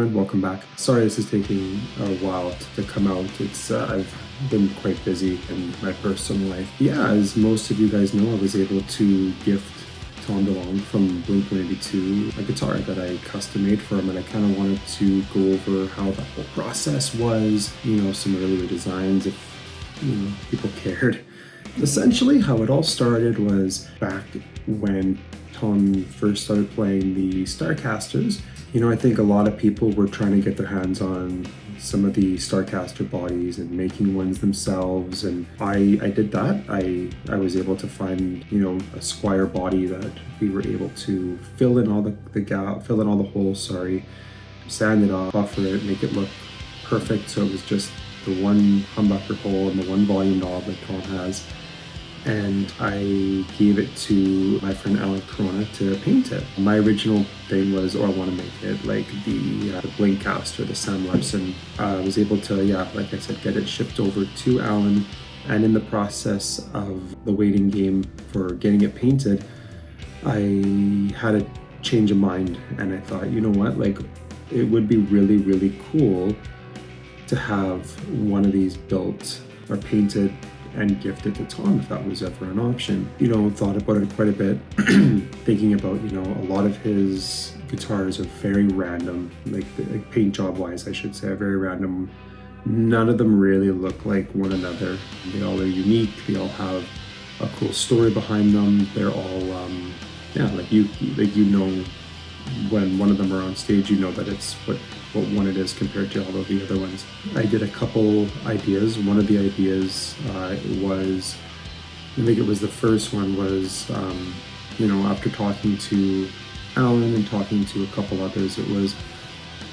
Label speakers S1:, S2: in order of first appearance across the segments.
S1: everyone, welcome back. Sorry this is taking a while to come out. I've been quite busy in my personal life. Yeah, as most of you guys know, I was able to gift Tom DeLonge from Blink-182 a guitar that I custom made for him, and I kind of wanted to go over how that whole process was, some earlier designs if people cared. Essentially how it all started was back when Tom first started playing the Starcasters. I think a lot of people were trying to get their hands on some of the Starcaster bodies and making ones themselves, and I did that. I was able to find a Squire body that we were able to fill in all the holes, sand it off, buffer it, make it look perfect, so it was just the one humbucker hole and the one volume knob that Tom has. And I gave it to my friend Alan Corona to paint it. My original thing was, I want to make it like the Blinkcaster, the Sam Larson. I was able to, like I said, get it shipped over to Alan. And in the process of the waiting game for getting it painted, I had a change of mind, and I thought, you know what, like it would be really, really cool to have one of these built or painted and gifted to Tom if that was ever an option. Thought about it quite a bit, thinking about, a lot of his guitars are very random, like paint job wise, I should say, very random. None of them really look like one another. They all are unique. They all have a cool story behind them. They're all, when one of them are on stage, that it's what one it is compared to all of the other ones. I did a couple ideas. One of the ideas was, I think it was the first one was, after talking to Alan and talking to a couple others, it was,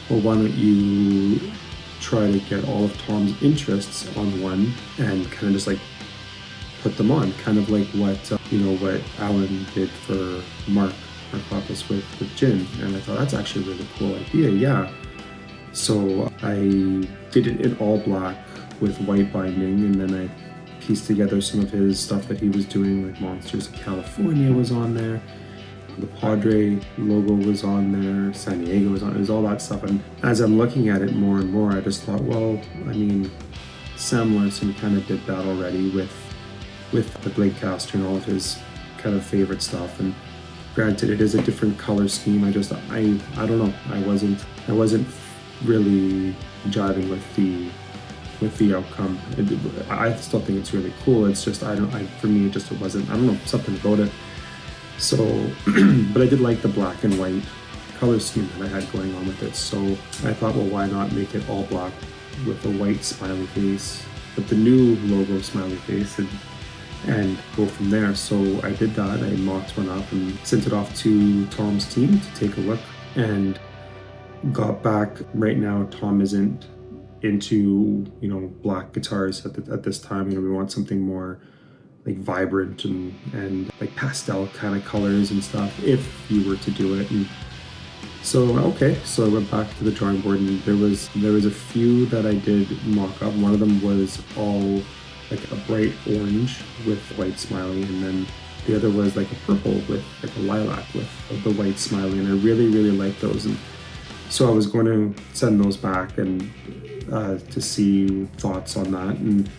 S1: well, why don't you try to get all of Tom's interests on one and kind of just like put them on, kind of like what Alan did for Mark Hoppus with Jin. And I thought that's actually a really cool idea, yeah. So I did it in all black with white binding, and then I pieced together some of his stuff that he was doing, like Monsters of California was on there, the Padre logo was on there, San Diego was on, it was all that stuff. And as I'm looking at it more and more, I just thought, well, Sam Larson kind of did that already with the Blinkcaster and all of his kind of favorite stuff. And granted, it is a different color scheme. I don't know. I wasn't really jiving with the outcome. I still think it's really cool. It's just for me it wasn't. I don't know, something about it. So, but I did like the black and white color scheme that I had going on with it. So I thought, well, why not make it all black with a white smiley face, with the new logo smiley face, and go from there. So I did that. I mocked one up and sent it off to Tom's team to take a look, and got back. Right now, Tom isn't into black guitars at this time. We want something more like vibrant and like pastel kind of colors and stuff if you were to do it. And so I went back to the drawing board, and there was a few that I did mock up. One of them was all like a bright orange with white smiley, and then the other was like a purple with like a lilac with the white smiley, and I really, really liked those. And so I was going to send those back and to see thoughts on that. And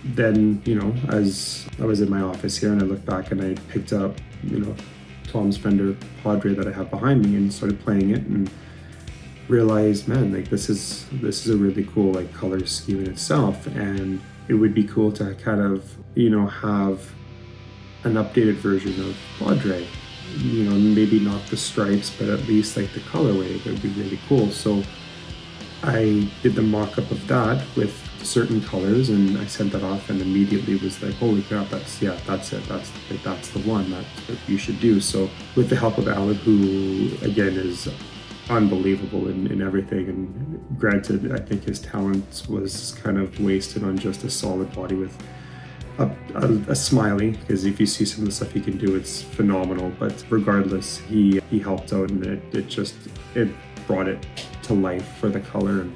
S1: then, as I was in my office here and I looked back and I picked up, Tom's Fender Padre that I have behind me and started playing it and realized, man, like this is a really cool like color scheme in itself. And it would be cool to kind of, have an updated version of Padre. Maybe not the stripes, but at least like the colorway. That would be really cool. So I did the mock-up of that with certain colors, and I sent that off, and immediately was like, holy crap, that's it. That's the one. That's what you should do. So with the help of Alan, who again is unbelievable in everything, and granted, I think his talent was kind of wasted on just a solid body with a smiley, because if you see some of the stuff he can do, it's phenomenal. But regardless, he helped out, and it brought it to life for the color. And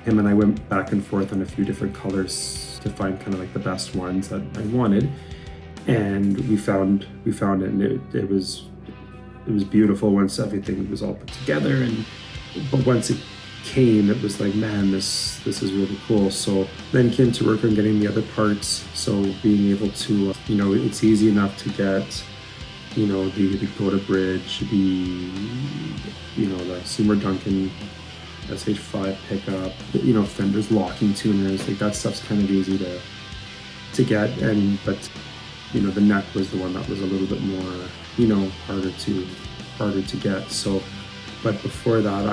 S1: him and I went back and forth on a few different colors to find kind of like the best ones that I wanted, and we found it, and it was beautiful once everything was all put together. But once it came, it was like, man, this is really cool. So then came to work on getting the other parts. So being able to, it's easy enough to get, the Dakota Bridge, the Seymour Duncan SH5 pickup, fenders, locking tuners, like that stuff's kind of easy to get. But the neck was the one that was a little bit more, harder to get. So, but before that,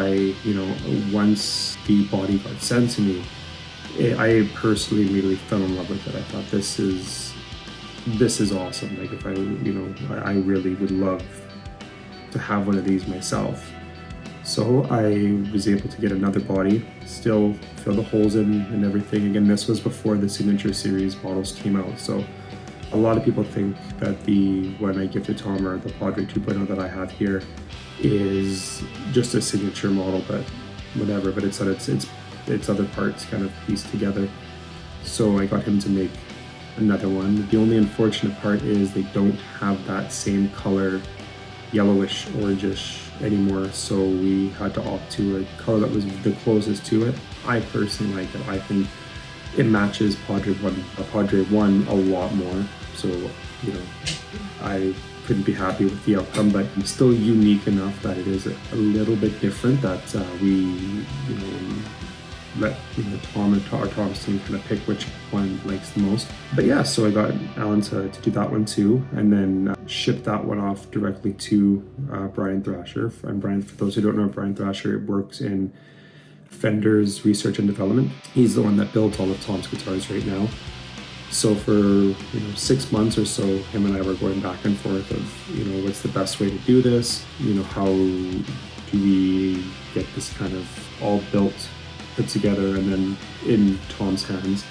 S1: once the body got sent to me, I personally immediately fell in love with it. I thought this is awesome. Like if I really would love to have one of these myself. So I was able to get another body, still fill the holes in and everything. Again, this was before the Signature Series models came out. So a lot of people think that the one I give to Tom, or the Padre 2.0 that I have here, is just a signature model, but whatever. But it's other parts kind of pieced together. So I got him to make another one. The only unfortunate part is they don't have that same color, yellowish, orangish anymore. So we had to opt to a color that was the closest to it. I personally like it. I think it matches Padre 1 a lot more. So, I couldn't be happy with the outcome, but it's still unique enough that it is a little bit different, that we, let Tom and Tom's team kind of pick which one likes the most. But yeah, so I got Alan to do that one too, and then shipped that one off directly to Brian Thrasher. And Brian, for those who don't know, Brian Thrasher works in Fender's research and development. He's the one that built all of Tom's guitars right now. So for 6 months or so, him and I were going back and forth of what's the best way to do this, how do we get this kind of all built, put together, and then in Tom's hands.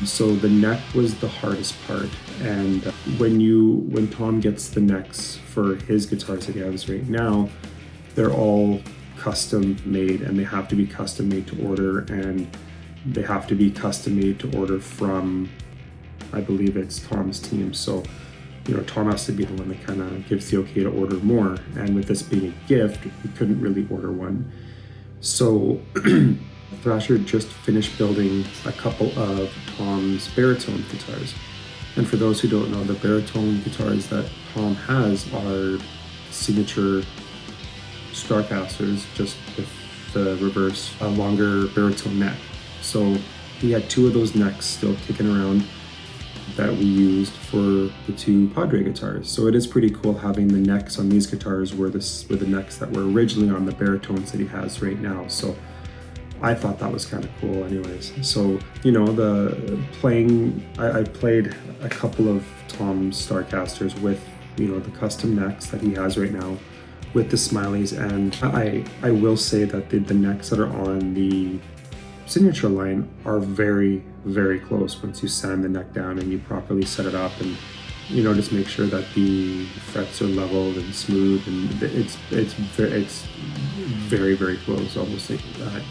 S1: So the neck was the hardest part, and when Tom gets the necks for his guitars that he has right now, they're all custom made, and they have to be custom made to order, and they have to be custom made to order from, I believe it's Tom's team. So Tom has to be the one that kind of gives the okay to order more, and with this being a gift, we couldn't really order one. So Thrasher just finished building a couple of Tom's baritone guitars. And for those who don't know, the baritone guitars that Tom has are signature Starcasters, just with the reverse, a longer baritone neck. So he had 2 of those necks still kicking around that we used for the 2 Padre guitars. So it is pretty cool having the necks on these guitars were the necks that were originally on the baritones that he has right now. So I thought that was kind of cool anyways. So, I played a couple of Tom's Starcasters with, the custom necks that he has right now with the smileys, and I will say that the necks that are on the signature line are very, very close once you sand the neck down and you properly set it up, and just make sure that the frets are leveled and smooth, and it's very, very close, almost like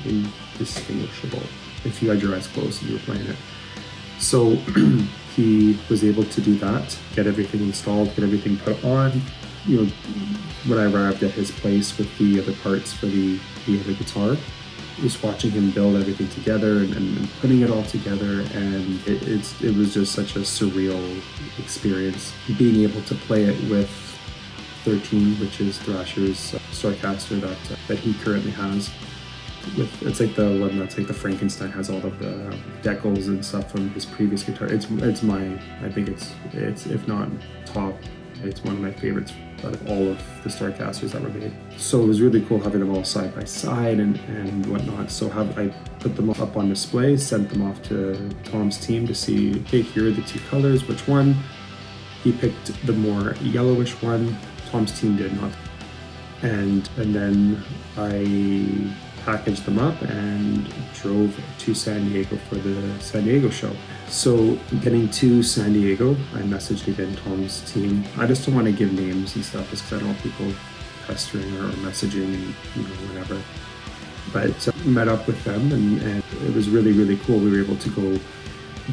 S1: indistinguishable if you had your eyes closed and you were playing it. So he was able to do that, get everything installed, get everything put on. When I arrived at his place with the other parts for the other guitar, just watching him build everything together and putting it all together, and it was just such a surreal experience being able to play it with 13, which is Thrasher's Starcaster that he currently has. It's like the one that's like the Frankenstein, has all of the decals and stuff from his previous guitar. I think it's if not top, it's one of my favorites out of all of the Starcasters that were made. So it was really cool having them all side by side and whatnot. So I put them up on display, sent them off to Tom's team to see, okay, here are the 2 colors, which one? He picked the more yellowish one, Tom's team did not. And then I packaged them up and drove to San Diego for the San Diego show. So getting to San Diego, I messaged again Tom's team. I just don't want to give names and stuff just because I don't want people pestering or messaging and whatever. But met up with them, and it was really, really cool. We were able to go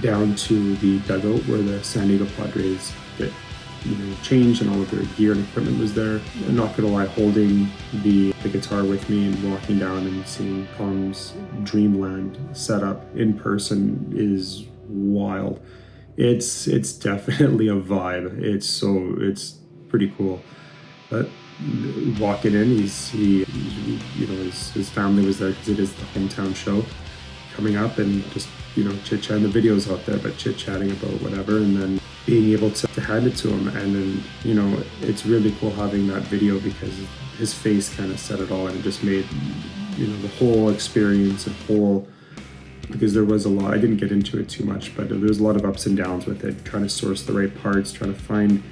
S1: down to the dugout where the San Diego Padres get changed, and all of their gear and equipment was there. I'm not gonna lie, holding the guitar with me and walking down and seeing Tom's Dreamland set up in person is wild. It's definitely a vibe. It's pretty cool. But walking in, his family was there because it is the hometown show coming up, and just chit-chatting. The videos out there, but chit-chatting about whatever, and then being able to hand it to him. And then it's really cool having that video because his face kind of said it all, and it just made the whole experience because there was a lot. I didn't get into it too much, but there was a lot of ups and downs with it, trying to source the right parts, trying to find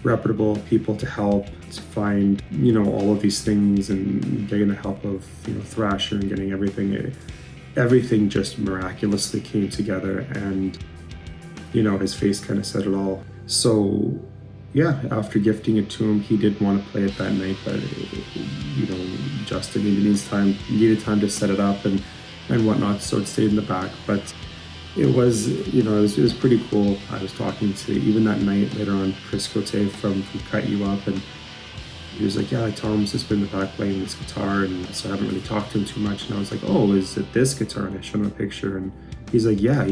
S1: reputable people to help, to find all of these things, and getting the help of Thrasher and getting everything just miraculously came together. And his face kind of said it all. So yeah, after gifting it to him, he did want to play it that night, but Justin needed time to set it up and whatnot, so it stayed in the back. But it was it was pretty cool. I was talking to, even that night later on, Chris Cote from Cut You Up, and he was like, yeah, Tom's just been in the back playing this guitar, and so I haven't really talked to him too much. And I was like, oh, is it this guitar? And I showed him a picture, and he's like, yeah,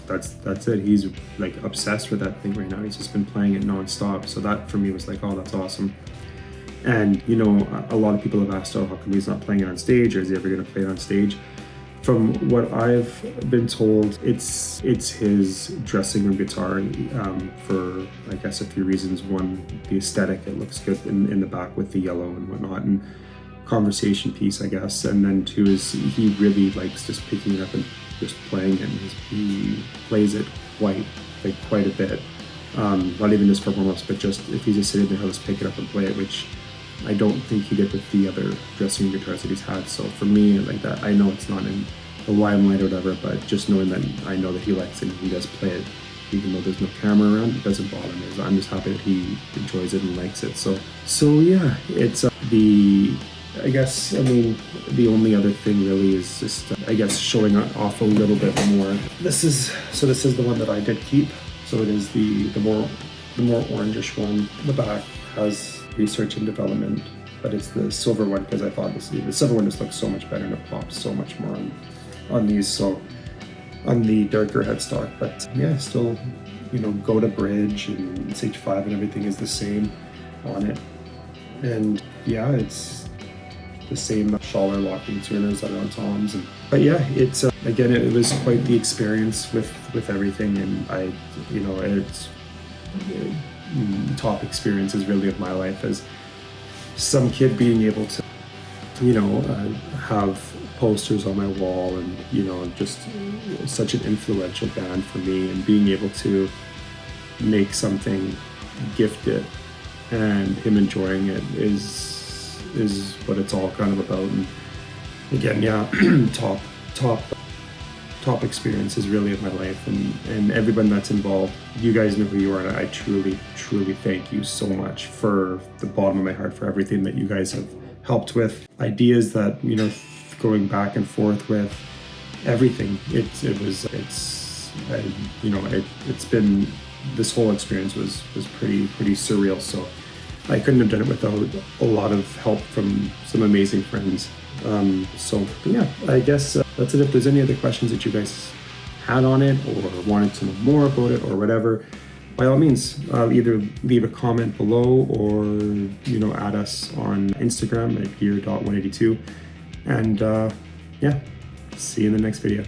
S1: that's it. He's like obsessed with that thing right now. He's just been playing it nonstop. So that for me was like, oh, that's awesome. And a lot of people have asked, oh, how come he's not playing it on stage, or is he ever going to play it on stage? From what I've been told, it's his dressing room guitar, for I guess a few reasons. One, the aesthetic, it looks good in the back with the yellow and whatnot, and conversation piece, I guess. And then two is he really likes just picking it up and just playing it. And he plays it quite a bit. Not even just for warm-ups, but just if he's just sitting there, he'll just pick it up and play it, which I don't think he did with the other dressing room guitars that he's had. So for me, like that, I know it's not in the limelight or whatever, but just knowing that I know that he likes it and he does play it, even though there's no camera around, it doesn't bother me. I'm just happy that he enjoys it and likes it. So yeah, it's the only other thing really is just showing off a little bit more. This is the one that I did keep. So it is the more orangish one. The back has research and development, but it's the silver one because I thought the silver one just looks so much better and it pops so much more on these. So on the darker headstock, but yeah, still go to bridge and H5 and everything is the same on it. And yeah, it's the same Schaller locking tuners that are on Tom's. But yeah, it's again, it was quite the experience with everything, and it's top experiences really of my life as some kid, being able to have posters on my wall, and just such an influential band for me, and being able to make something, gift it, and him enjoying it is what it's all kind of about. And again, yeah, top experiences really of my life, and everyone that's involved. You guys know who you are, and I truly thank you so much, for the bottom of my heart, for everything that you guys have helped with, ideas that going back and forth with, everything. It's been, this whole experience was pretty surreal. So I couldn't have done it without a lot of help from some amazing friends. So yeah, I guess that's it. If there's any other questions that you guys had on it, or wanted to know more about it, or whatever, by all means, either leave a comment below, or add us on Instagram at gear.182. And yeah, see you in the next video.